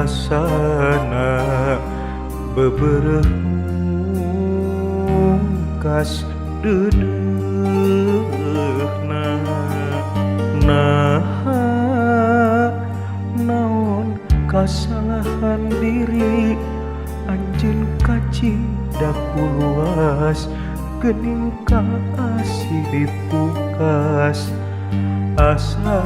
rasana bebereh kas dedeuna naha naon kasalahan diri anjeun kacindak luas geuning kaasih dipukas asa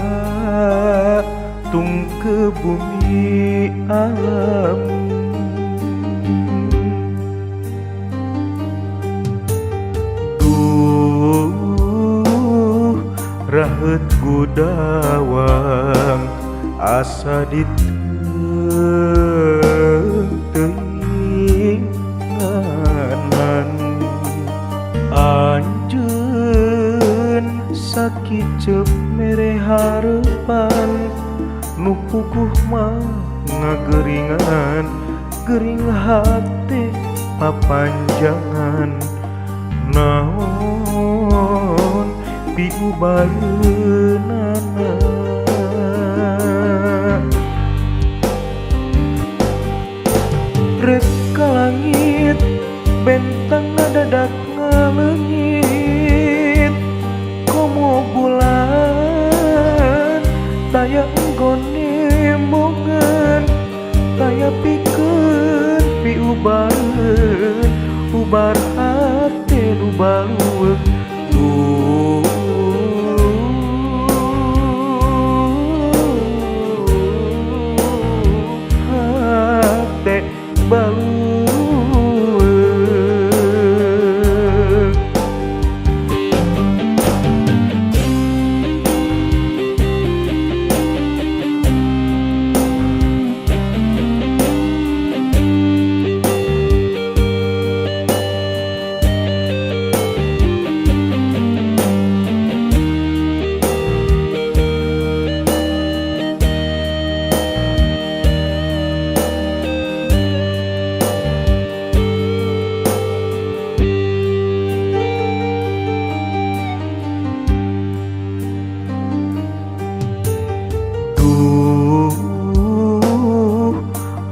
tung ke bumi alam duh raheut gudawang asa diteuinganan anjeun sakicep mere harepan nu puguh mah ngageringan gering hati papanjangan naon piubareunana rek ka langit bentang ngadadak ngaleungit komo bulan taya enggone mongan taya pikeun piubareun ubar hati nu balueug hati balueug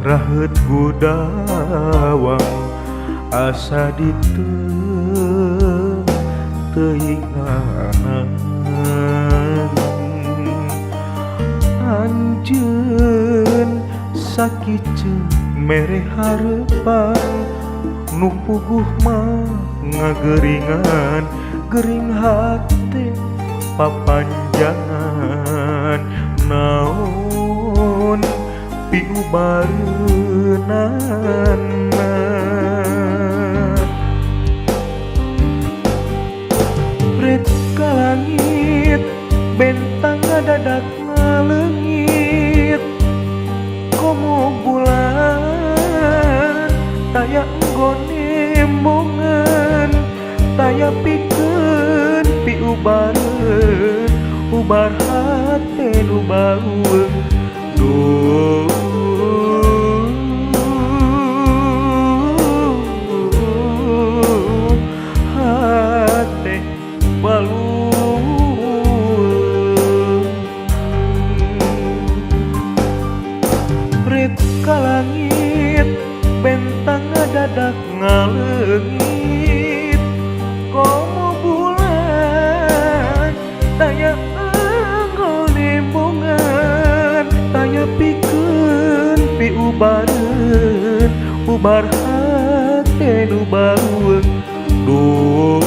raheut gudawang asa diteuinganan anjeun sakiceu mere harepan nu puguh mah ngageringan gering hati papanjangan naon piubareunana ret ka langit bentang ngadadak ngaleungit komo bulan taya enggone mongan taya pikeun piubareun ubar hati nu balueug duh hati balueug rit ka langit bentang ngadadak ngaleungit komo bulan taya enggone mongan taya pikeun piubareun ubar hati nu balueug duh